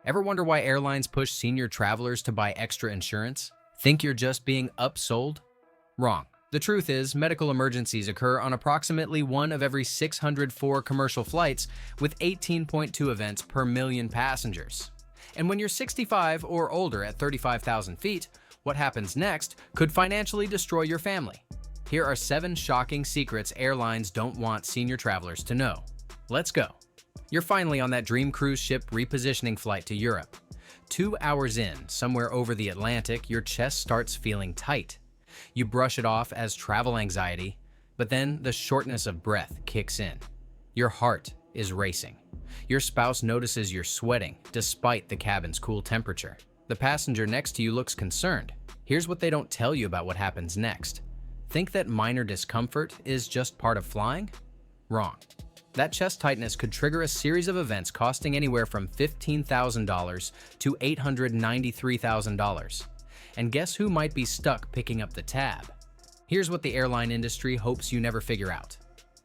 Ever wonder why airlines push senior travelers to buy extra insurance? Think you're just being upsold? Wrong. The truth is, medical emergencies occur on approximately 1 of every 604 commercial flights, with 18.2 events per million passengers. And when you're 65 or older at 35,000 feet, what happens next could financially destroy your family. Here are 7 shocking secrets airlines don't want senior travelers to know. Let's go. You're finally on that dream cruise ship repositioning flight to Europe. 2 hours in, somewhere over the Atlantic, your chest starts feeling tight. You brush it off as travel anxiety, but then the shortness of breath kicks in. Your heart is racing. Your spouse notices you're sweating despite the cabin's cool temperature. The passenger next to you looks concerned. Here's what they don't tell you about what happens next. Think that minor discomfort is just part of flying? Wrong. That chest tightness could trigger a series of events costing anywhere from $15,000 to $893,000. And guess who might be stuck picking up the tab? Here's what the airline industry hopes you never figure out.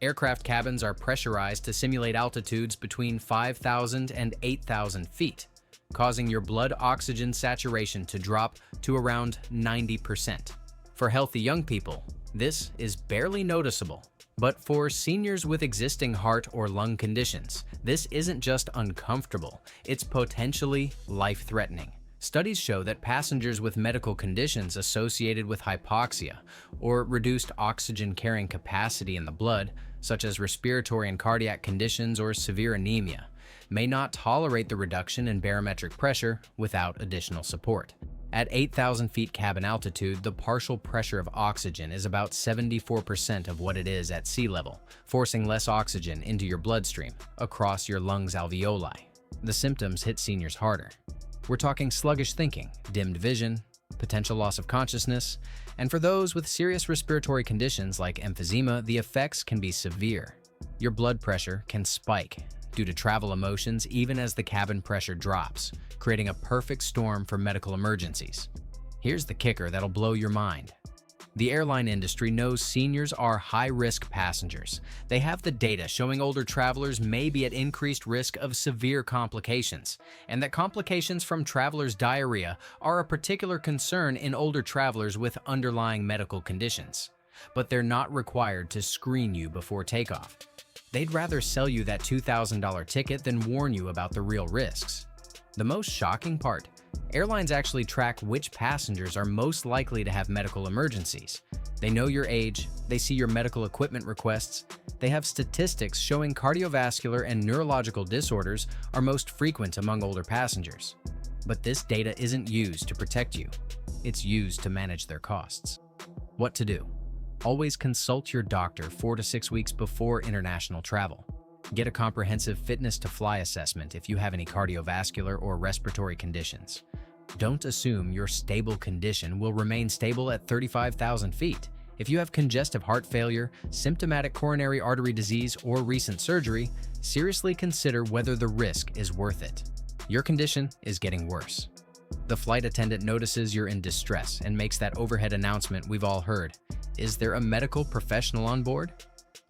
Aircraft cabins are pressurized to simulate altitudes between 5,000 and 8,000 feet, causing your blood oxygen saturation to drop to around 90%. For healthy young people, this is barely noticeable. But for seniors with existing heart or lung conditions, this isn't just uncomfortable, it's potentially life-threatening. Studies show that passengers with medical conditions associated with hypoxia or reduced oxygen carrying capacity in the blood, such as respiratory and cardiac conditions or severe anemia, may not tolerate the reduction in barometric pressure without additional support. At 8,000 feet cabin altitude, the partial pressure of oxygen is about 74% of what it is at sea level, forcing less oxygen into your bloodstream across your lungs' alveoli. The symptoms hit seniors harder. We're talking sluggish thinking, dimmed vision, potential loss of consciousness, and for those with serious respiratory conditions like emphysema, the effects can be severe. Your blood pressure can spike due to travel emotions even as the cabin pressure drops, creating a perfect storm for medical emergencies. Here's the kicker that'll blow your mind. The airline industry knows seniors are high-risk passengers. They have the data showing older travelers may be at increased risk of severe complications, and that complications from travelers' diarrhea are a particular concern in older travelers with underlying medical conditions. But they're not required to screen you before takeoff. They'd rather sell you that $2,000 ticket than warn you about the real risks. The most shocking part, airlines actually track which passengers are most likely to have medical emergencies. They know your age, they see your medical equipment requests, they have statistics showing cardiovascular and neurological disorders are most frequent among older passengers. But this data isn't used to protect you, it's used to manage their costs. What to do? Always consult your doctor 4 to 6 weeks before international travel. Get a comprehensive fitness to fly assessment if you have any cardiovascular or respiratory conditions. Don't assume your stable condition will remain stable at 35,000 feet. If you have congestive heart failure, symptomatic coronary artery disease, or recent surgery, seriously consider whether the risk is worth it. Your condition is getting worse. The flight attendant notices you're in distress and makes that overhead announcement we've all heard. Is there a medical professional on board?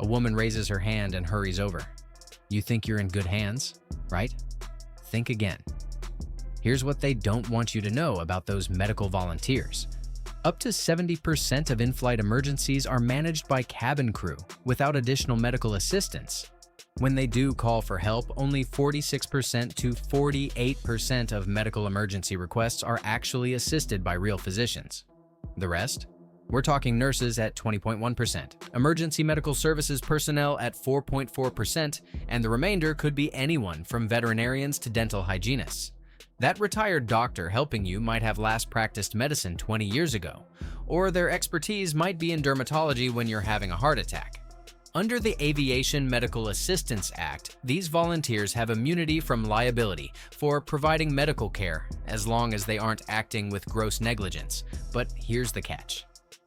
A woman raises her hand and hurries over. You think you're in good hands, right? Think again. Here's what they don't want you to know about those medical volunteers. Up to 70% of in-flight emergencies are managed by cabin crew without additional medical assistance. When they do call for help, only 46% to 48% of medical emergency requests are actually assisted by real physicians. The rest? We're talking nurses at 20.1%, emergency medical services personnel at 4.4%, and the remainder could be anyone from veterinarians to dental hygienists. That retired doctor helping you might have last practiced medicine 20 years ago, or their expertise might be in dermatology when you're having a heart attack. Under the Aviation Medical Assistance Act, these volunteers have immunity from liability for providing medical care as long as they aren't acting with gross negligence. But here's the catch.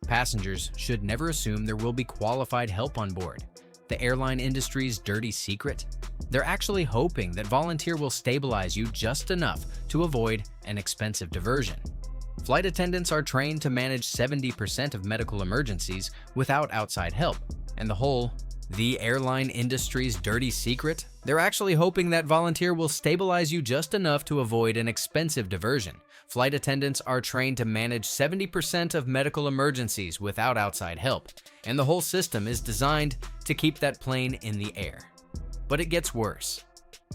Passengers should never assume there will be qualified help on board. The airline industry's dirty secret? They're actually hoping that volunteer will stabilize you just enough to avoid an expensive diversion. Flight attendants are trained to manage 70% of medical emergencies without outside help, and the whole The airline industry's dirty secret? They're actually hoping that volunteer will stabilize you just enough to avoid an expensive diversion. Flight attendants are trained to manage 70% of medical emergencies without outside help, and the whole system is designed to keep that plane in the air. But it gets worse.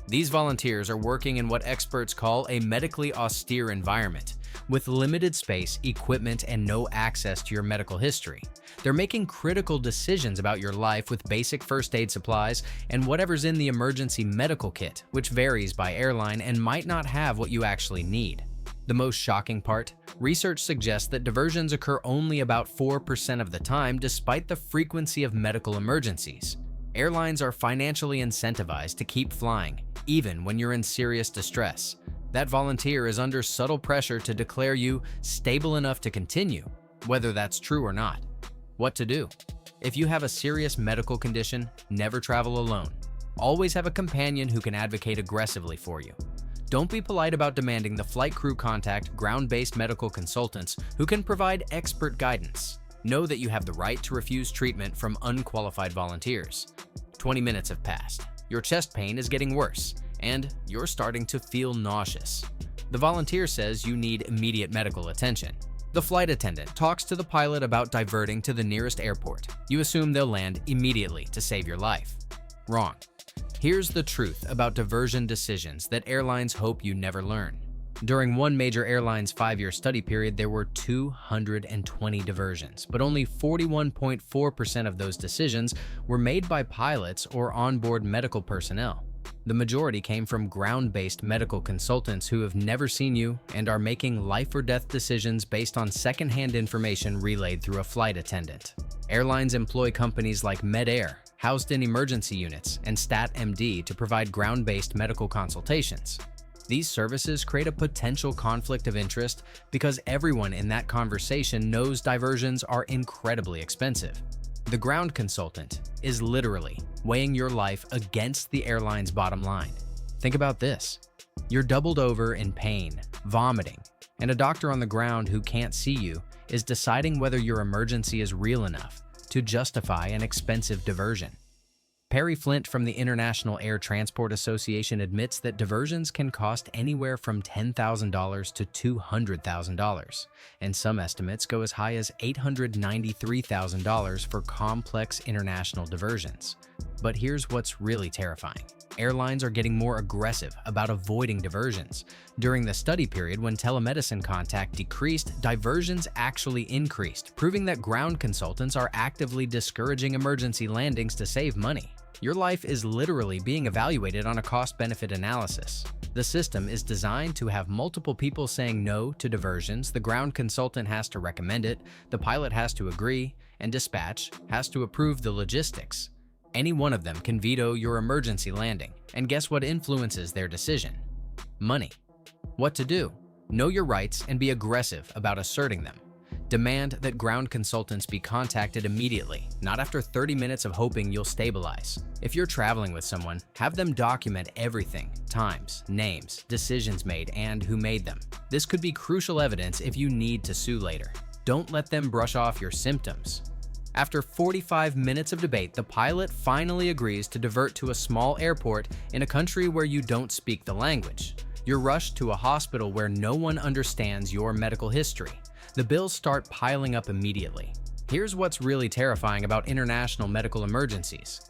These volunteers are working in what experts call a medically austere environment, with limited space, equipment, and no access to your medical history. They're making critical decisions about your life with basic first aid supplies and whatever's in the emergency medical kit, which varies by airline and might not have what you actually need. The most shocking part, research suggests that diversions occur only about 4% of the time despite the frequency of medical emergencies. Airlines are financially incentivized to keep flying, even when you're in serious distress. That volunteer is under subtle pressure to declare you stable enough to continue, whether that's true or not. What to do? If you have a serious medical condition, never travel alone. Always have a companion who can advocate aggressively for you. Don't be polite about demanding the flight crew contact ground-based medical consultants who can provide expert guidance. Know that you have the right to refuse treatment from unqualified volunteers. 20 minutes have passed. Your chest pain is getting worse, and you're starting to feel nauseous. The volunteer says you need immediate medical attention. The flight attendant talks to the pilot about diverting to the nearest airport. You assume they'll land immediately to save your life. Wrong. Here's the truth about diversion decisions that airlines hope you never learn. During one major airline's 5-year study period, there were 220 diversions, but only 41.4% of those decisions were made by pilots or onboard medical personnel. The majority came from ground-based medical consultants who have never seen you and are making life-or-death decisions based on second-hand information relayed through a flight attendant. Airlines employ companies like MedAir, housed in emergency units, and StatMD to provide ground-based medical consultations. These services create a potential conflict of interest because everyone in that conversation knows diversions are incredibly expensive. The ground consultant is literally weighing your life against the airline's bottom line. Think about this. You're doubled over in pain, vomiting, and a doctor on the ground who can't see you is deciding whether your emergency is real enough to justify an expensive diversion. Perry Flint from the International Air Transport Association admits that diversions can cost anywhere from $10,000 to $200,000, and some estimates go as high as $893,000 for complex international diversions. But here's what's really terrifying. Airlines are getting more aggressive about avoiding diversions. During the study period, when telemedicine contact decreased, diversions actually increased, proving that ground consultants are actively discouraging emergency landings to save money. Your life is literally being evaluated on a cost-benefit analysis. The system is designed to have multiple people saying no to diversions. The ground consultant has to recommend it, the pilot has to agree, and dispatch has to approve the logistics. Any one of them can veto your emergency landing, and guess what influences their decision? Money. What to do? Know your rights and be aggressive about asserting them. Demand that ground consultants be contacted immediately, not after 30 minutes of hoping you'll stabilize. If you're traveling with someone, have them document everything: times, names, decisions made, and who made them. This could be crucial evidence if you need to sue later. Don't let them brush off your symptoms. After 45 minutes of debate, the pilot finally agrees to divert to a small airport in a country where you don't speak the language. You're rushed to a hospital where no one understands your medical history. The bills start piling up immediately. Here's what's really terrifying about international medical emergencies.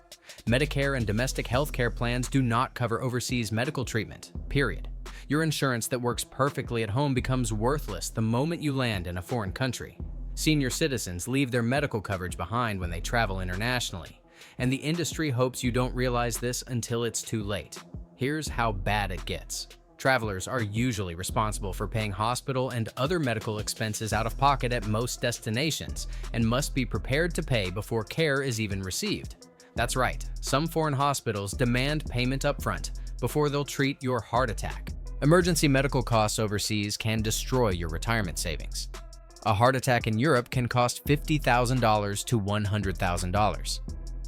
Medicare and domestic healthcare plans do not cover overseas medical treatment, period. Your insurance that works perfectly at home becomes worthless the moment you land in a foreign country. Senior citizens leave their medical coverage behind when they travel internationally, and the industry hopes you don't realize this until it's too late. Here's how bad it gets. Travelers are usually responsible for paying hospital and other medical expenses out of pocket at most destinations and must be prepared to pay before care is even received. That's right, some foreign hospitals demand payment upfront before they'll treat your heart attack. Emergency medical costs overseas can destroy your retirement savings. A heart attack in Europe can cost $50,000 to $100,000.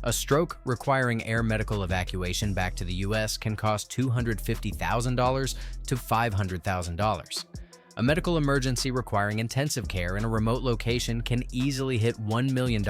A stroke requiring air medical evacuation back to the US can cost $250,000 to $500,000. A medical emergency requiring intensive care in a remote location can easily hit $1 million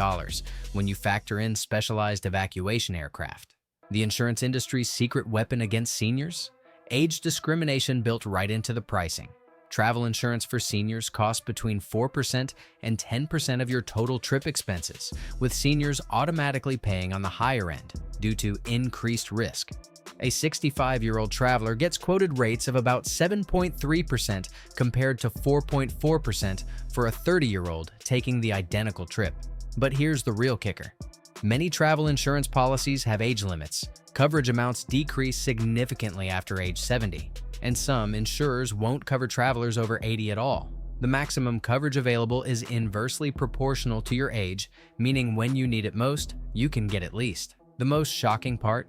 when you factor in specialized evacuation aircraft. The insurance industry's secret weapon against seniors? Age discrimination built right into the pricing. Travel insurance for seniors costs between 4% and 10% of your total trip expenses, with seniors automatically paying on the higher end due to increased risk. A 65-year-old traveler gets quoted rates of about 7.3% compared to 4.4% for a 30-year-old taking the identical trip. But here's the real kicker. Many travel insurance policies have age limits. Coverage amounts decrease significantly after age 70, and some insurers won't cover travelers over 80 at all. The maximum coverage available is inversely proportional to your age, meaning when you need it most, you can get it least. The most shocking part?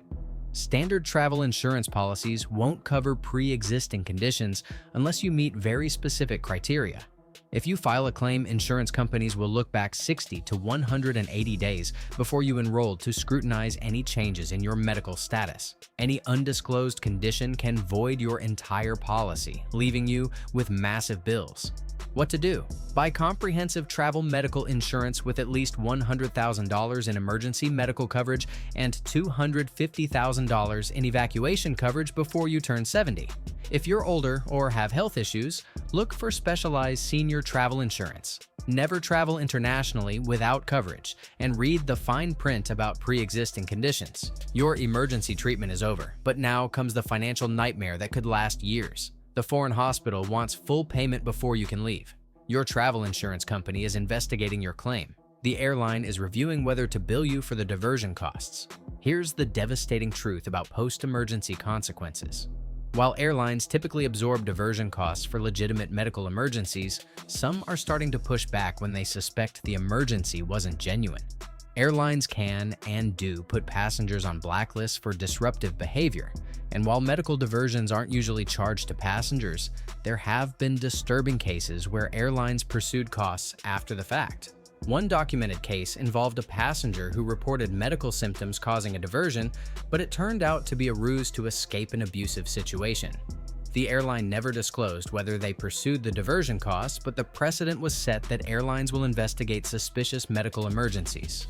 Standard travel insurance policies won't cover pre-existing conditions unless you meet very specific criteria. If you file a claim, insurance companies will look back 60 to 180 days before you enroll to scrutinize any changes in your medical status. Any undisclosed condition can void your entire policy, leaving you with massive bills. What to do? Buy comprehensive travel medical insurance with at least $100,000 in emergency medical coverage and $250,000 in evacuation coverage before you turn 70. If you're older or have health issues, look for specialized senior travel insurance. Never travel internationally without coverage, and read the fine print about pre-existing conditions. Your emergency treatment is over, but now comes the financial nightmare that could last years. The foreign hospital wants full payment before you can leave. Your travel insurance company is investigating your claim. The airline is reviewing whether to bill you for the diversion costs. Here's the devastating truth about post-emergency consequences. While airlines typically absorb diversion costs for legitimate medical emergencies, some are starting to push back when they suspect the emergency wasn't genuine. Airlines can and do put passengers on blacklists for disruptive behavior, and while medical diversions aren't usually charged to passengers, there have been disturbing cases where airlines pursued costs after the fact. One documented case involved a passenger who reported medical symptoms causing a diversion, but it turned out to be a ruse to escape an abusive situation. The airline never disclosed whether they pursued the diversion costs, but the precedent was set that airlines will investigate suspicious medical emergencies.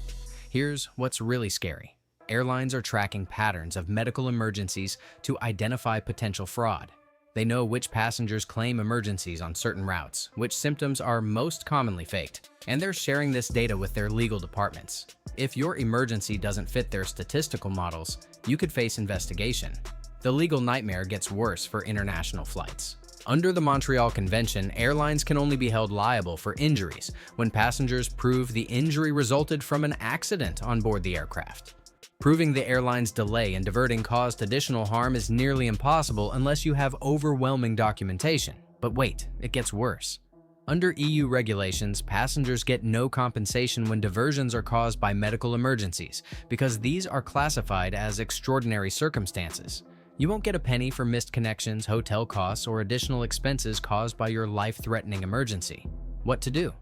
Here's what's really scary. Airlines are tracking patterns of medical emergencies to identify potential fraud. They know which passengers claim emergencies on certain routes, which symptoms are most commonly faked, and they're sharing this data with their legal departments. If your emergency doesn't fit their statistical models, you could face investigation. The legal nightmare gets worse for international flights. Under the Montreal Convention, airlines can only be held liable for injuries when passengers prove the injury resulted from an accident on board the aircraft. Proving the airline's delay in diverting caused additional harm is nearly impossible unless you have overwhelming documentation. But wait, it gets worse. Under EU regulations, passengers get no compensation when diversions are caused by medical emergencies because these are classified as extraordinary circumstances. You won't get a penny for missed connections, hotel costs, or additional expenses caused by your life-threatening emergency. What to do?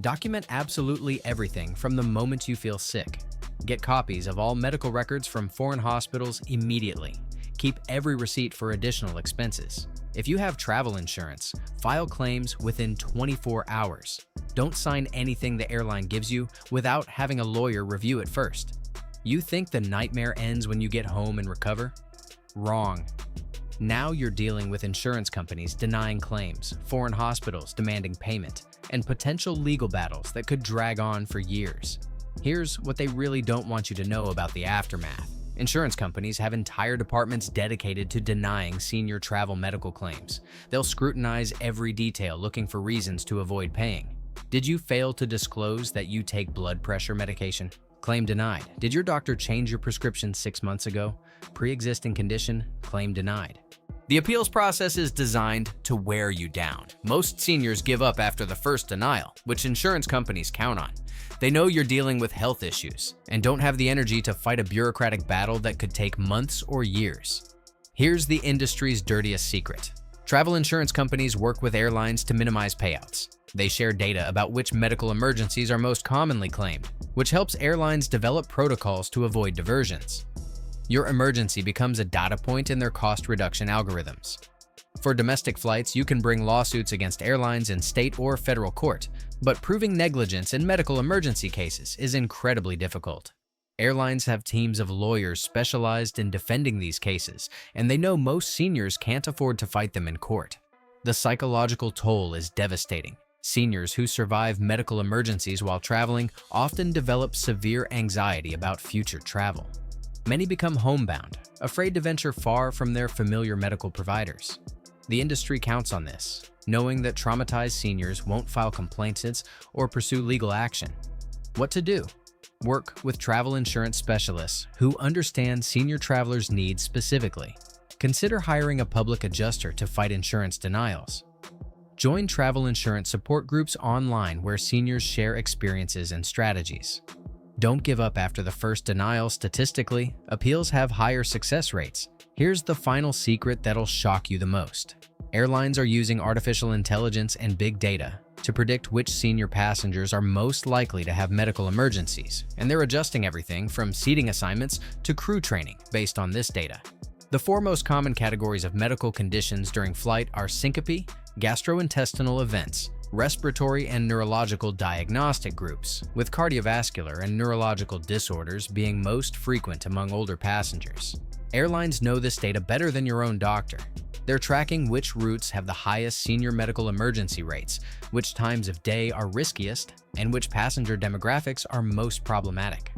Document absolutely everything from the moment you feel sick. Get copies of all medical records from foreign hospitals immediately. Keep every receipt for additional expenses. If you have travel insurance, file claims within 24 hours. Don't sign anything the airline gives you without having a lawyer review it first. You think the nightmare ends when you get home and recover? Wrong. Now you're dealing with insurance companies denying claims, foreign hospitals demanding payment, and potential legal battles that could drag on for years. Here's what they really don't want you to know about the aftermath. Insurance companies have entire departments dedicated to denying senior travel medical claims. They'll scrutinize every detail looking for reasons to avoid paying. Did you fail to disclose that you take blood pressure medication? Claim denied. Did your doctor change your prescription 6 months ago? Pre-existing condition? Claim denied. The appeals process is designed to wear you down. Most seniors give up after the first denial, which insurance companies count on. They know you're dealing with health issues and don't have the energy to fight a bureaucratic battle that could take months or years. Here's the industry's dirtiest secret. Travel insurance companies work with airlines to minimize payouts. They share data about which medical emergencies are most commonly claimed, which helps airlines develop protocols to avoid diversions. Your emergency becomes a data point in their cost reduction algorithms. For domestic flights, you can bring lawsuits against airlines in state or federal court, but proving negligence in medical emergency cases is incredibly difficult. Airlines have teams of lawyers specialized in defending these cases, and they know most seniors can't afford to fight them in court. The psychological toll is devastating. Seniors who survive medical emergencies while traveling often develop severe anxiety about future travel. Many become homebound, afraid to venture far from their familiar medical providers. The industry counts on this, knowing that traumatized seniors won't file complaints or pursue legal action. What to do? Work with travel insurance specialists who understand senior travelers' needs specifically. Consider hiring a public adjuster to fight insurance denials. Join travel insurance support groups online where seniors share experiences and strategies. Don't give up after the first denial. Statistically, appeals have higher success rates. Here's the final secret that'll shock you the most. Airlines are using artificial intelligence and big data to predict which senior passengers are most likely to have medical emergencies, and they're adjusting everything from seating assignments to crew training based on this data. The four most common categories of medical conditions during flight are syncope, gastrointestinal events, respiratory and neurological diagnostic groups, with cardiovascular and neurological disorders being most frequent among older passengers. Airlines know this data better than your own doctor. They're tracking which routes have the highest senior medical emergency rates, which times of day are riskiest, and which passenger demographics are most problematic.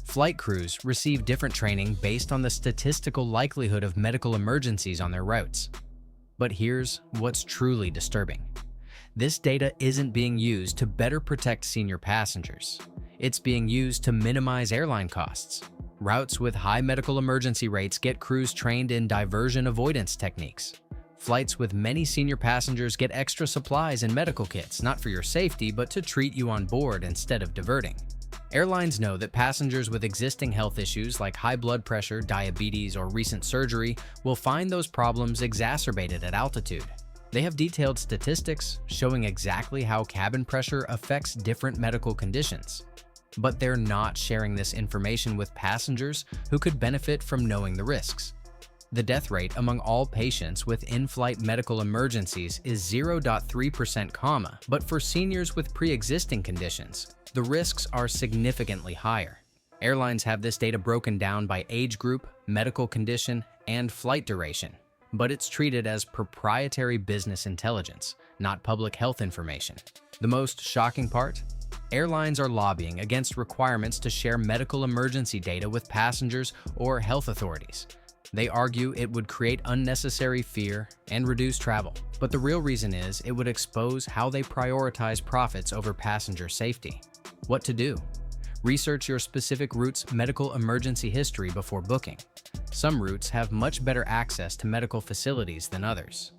Flight crews receive different training based on the statistical likelihood of medical emergencies on their routes. But here's what's truly disturbing. This data isn't being used to better protect senior passengers. It's being used to minimize airline costs. Routes with high medical emergency rates get crews trained in diversion avoidance techniques. Flights with many senior passengers get extra supplies and medical kits, not for your safety, but to treat you on board instead of diverting. Airlines know that passengers with existing health issues like high blood pressure, diabetes, or recent surgery will find those problems exacerbated at altitude. They have detailed statistics showing exactly how cabin pressure affects different medical conditions. But they're not sharing this information with passengers who could benefit from knowing the risks. The death rate among all patients with in-flight medical emergencies is 0.3%, but for seniors with pre-existing conditions, the risks are significantly higher. Airlines have this data broken down by age group, medical condition, and flight duration, but it's treated as proprietary business intelligence, not public health information. The most shocking part? Airlines are lobbying against requirements to share medical emergency data with passengers or health authorities. They argue it would create unnecessary fear and reduce travel, but the real reason is it would expose how they prioritize profits over passenger safety. What to do? Research your specific route's medical emergency history before booking. Some routes have much better access to medical facilities than others.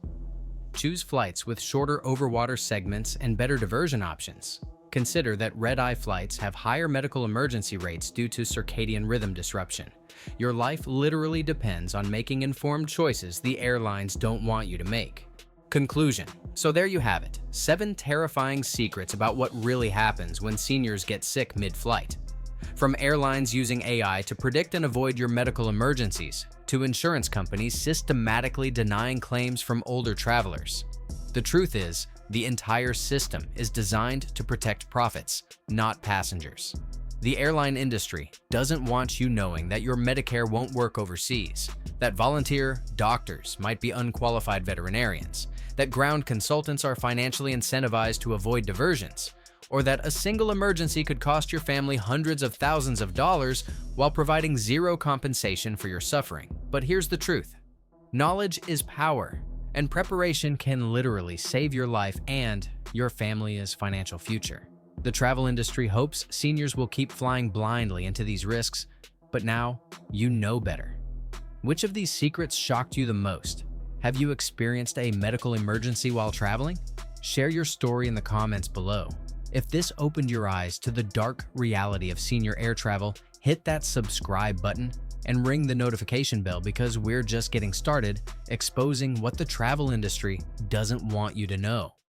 Choose flights with shorter overwater segments and better diversion options. Consider that red-eye flights have higher medical emergency rates due to circadian rhythm disruption. Your life literally depends on making informed choices the airlines don't want you to make. Conclusion. So there you have it, 7 terrifying secrets about what really happens when seniors get sick mid-flight. From airlines using AI to predict and avoid your medical emergencies, to insurance companies systematically denying claims from older travelers. The truth is, the entire system is designed to protect profits, not passengers. The airline industry doesn't want you knowing that your Medicare won't work overseas, that volunteer doctors might be unqualified veterinarians, that ground consultants are financially incentivized to avoid diversions, or that a single emergency could cost your family hundreds of thousands of dollars while providing zero compensation for your suffering. But here's the truth. Knowledge is power, and preparation can literally save your life and your family's financial future. The travel industry hopes seniors will keep flying blindly into these risks, but now you know better. Which of these secrets shocked you the most? Have you experienced a medical emergency while traveling? Share your story in the comments below. If this opened your eyes to the dark reality of senior air travel, hit that subscribe button and ring the notification bell because we're just getting started exposing what the travel industry doesn't want you to know.